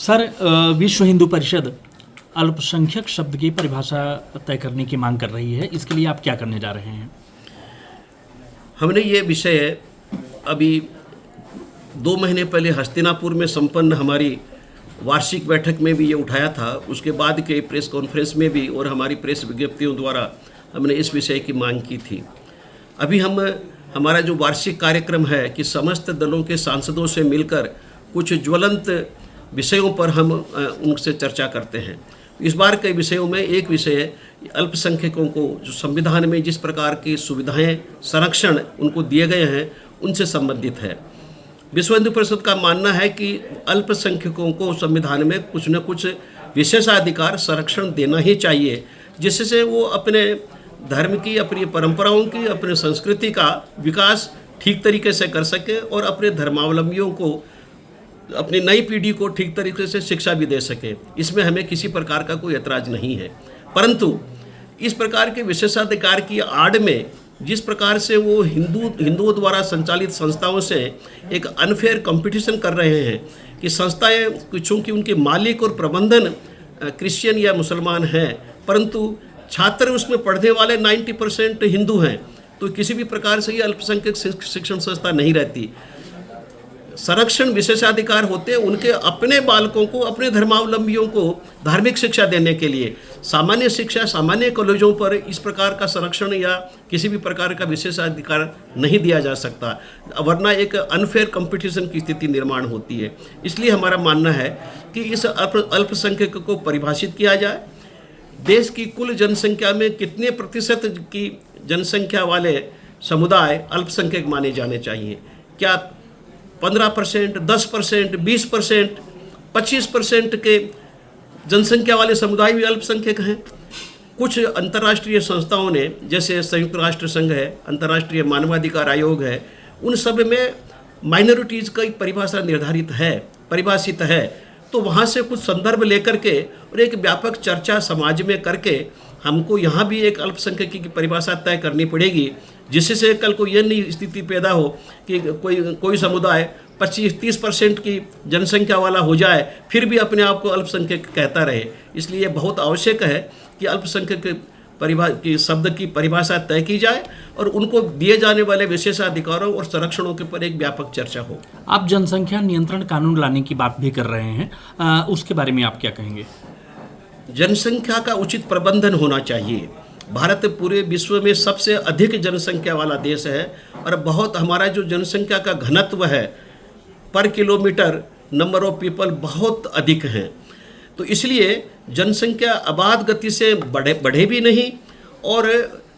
Sir, विश्व हिंदू परिषद अल्पसंख्यक शब्द की परिभाषा तय करने की मांग कर रही है। इसके लिए आप क्या करने जा रहे हैं? हमने ये विषय अभी 2 महीने पहले हस्तिनापुर में संपन्न हमारी वार्षिक बैठक में भी ये उठाया था। उसके बाद के प्रेस कॉन्फ्रेंस में भी और हमारी प्रेस विज्ञप्तियों द्वारा हमने इस विषय की मांग की थी। अभी हमारा जो वार्षिक कार्यक्रम है कि समस्त दलों के सांसदों से मिलकर कुछ ज्वलंत विषयों पर हम उनसे चर्चा करते हैं। इस बार के विषयों में एक विषय अल्पसंख्यकों को जो संविधान में जिस प्रकार की सुविधाएं संरक्षण उनको दिए गए हैं उनसे संबंधित है। विश्व हिंदू परिषद का मानना है कि अल्पसंख्यकों को संविधान में कुछ न कुछ विशेषाधिकार संरक्षण देना ही चाहिए, जिससे वो अपने धर्म की, अपनी परंपराओं की, अपने संस्कृति का विकास ठीक तरीके से कर सके और अपने धर्मावलंबियों को, अपनी नई पीढ़ी को ठीक तरीके से शिक्षा भी दे सके। इसमें हमें किसी प्रकार का कोई ऐतराज नहीं है, परंतु इस प्रकार के विशेषाधिकार की आड़ में जिस प्रकार से वो हिंदुओं द्वारा संचालित संस्थाओं से एक अनफेयर कंपटीशन कर रहे हैं कि संस्थाएं चूँकि उनके मालिक और प्रबंधन क्रिश्चियन या मुसलमान हैं, परंतु छात्र उसमें पढ़ने वाले 90% हिंदू हैं, तो किसी भी प्रकार से ये अल्पसंख्यक शिक्षण संस्था नहीं रहती। संरक्षण विशेषाधिकार होते हैं उनके अपने बालकों को, अपने धर्मावलंबियों को धार्मिक शिक्षा देने के लिए। सामान्य शिक्षा, सामान्य कॉलेजों पर इस प्रकार का संरक्षण या किसी भी प्रकार का विशेषाधिकार नहीं दिया जा सकता, वरना एक अनफेयर कंपटीशन की स्थिति निर्माण होती है। इसलिए हमारा मानना है कि इस अल्पसंख्यक को परिभाषित किया जाए। देश की कुल जनसंख्या में कितने प्रतिशत की जनसंख्या वाले समुदाय अल्पसंख्यक माने जाने चाहिए? क्या 15%, 10%, 20%, 25% के जनसंख्या वाले समुदाय भी अल्पसंख्यक हैं? कुछ अंतर्राष्ट्रीय संस्थाओं ने, जैसे संयुक्त राष्ट्र संघ है, अंतर्राष्ट्रीय मानवाधिकार आयोग है, उन सब में माइनॉरिटीज़ की परिभाषा निर्धारित है, परिभाषित है। तो वहाँ से कुछ संदर्भ लेकर के और एक व्यापक चर्चा समाज में करके हमको यहाँ भी एक अल्पसंख्यक की परिभाषा तय करनी पड़ेगी, जिससे कल को ये नहीं स्थिति पैदा हो कि कोई समुदाय 25-30% की जनसंख्या वाला हो जाए फिर भी अपने आप को अल्पसंख्यक कहता रहे। इसलिए बहुत आवश्यक है कि अल्पसंख्यक की शब्द की परिभाषा तय की जाए और उनको दिए जाने वाले विशेषाधिकारों और संरक्षणों के ऊपर एक व्यापक चर्चा हो। आप जनसंख्या नियंत्रण कानून लाने की बात भी कर रहे हैं, उसके बारे में आप क्या कहेंगे? जनसंख्या का उचित प्रबंधन होना चाहिए। भारत पूरे विश्व में सबसे अधिक जनसंख्या वाला देश है और बहुत हमारा जो जनसंख्या का घनत्व है पर किलोमीटर, नंबर ऑफ पीपल बहुत अधिक हैं। तो इसलिए जनसंख्या अबाध गति से बढ़े भी नहीं और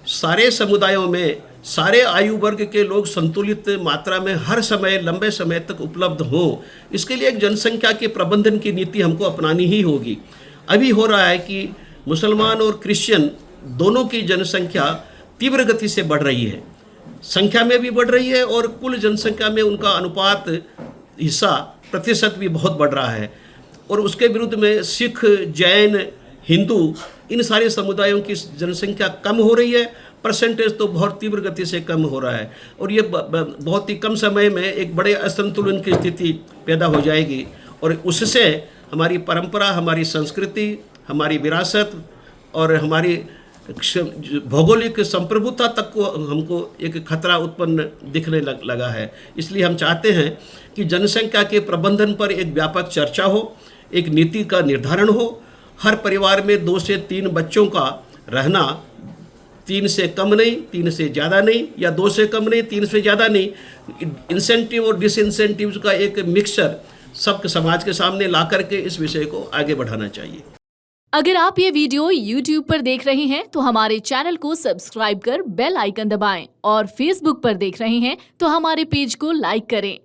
सारे समुदायों में सारे आयु वर्ग के लोग संतुलित मात्रा में हर समय लंबे समय तक उपलब्ध हों। इसके लिए एक जनसंख्या के प्रबंधन की नीति हमको अपनानी ही होगी। अभी हो रहा है कि मुसलमान और क्रिश्चियन दोनों की जनसंख्या तीव्र गति से बढ़ रही है, संख्या में भी बढ़ रही है और कुल जनसंख्या में उनका अनुपात, हिस्सा, प्रतिशत भी बहुत बढ़ रहा है। और उसके विरुद्ध में सिख, जैन, हिंदू, इन सारे समुदायों की जनसंख्या कम हो रही है, परसेंटेज तो बहुत तीव्र गति से कम हो रहा है और ये बहुत ही कम समय में एक बड़े असंतुलन की स्थिति पैदा हो जाएगी और उससे हमारी परंपरा, हमारी संस्कृति, हमारी विरासत और हमारी भौगोलिक संप्रभुता तक को हमको एक खतरा उत्पन्न दिखने लगा है। इसलिए हम चाहते हैं कि जनसंख्या के प्रबंधन पर एक व्यापक चर्चा हो, एक नीति का निर्धारण हो। हर परिवार में 2 से 3 बच्चों का रहना, 3 से कम नहीं, 3 से ज़्यादा नहीं, या 2 से कम नहीं, 3 से ज़्यादा नहीं, इंसेंटिव और डिसइंसेंटिव्स का एक मिक्सचर सब समाज के सामने ला करके इस विषय को आगे बढ़ाना चाहिए। अगर आप ये वीडियो YouTube पर देख रहे हैं तो हमारे चैनल को सब्सक्राइब कर बेल आइकन दबाएं और Facebook पर देख रहे हैं तो हमारे पेज को लाइक करें।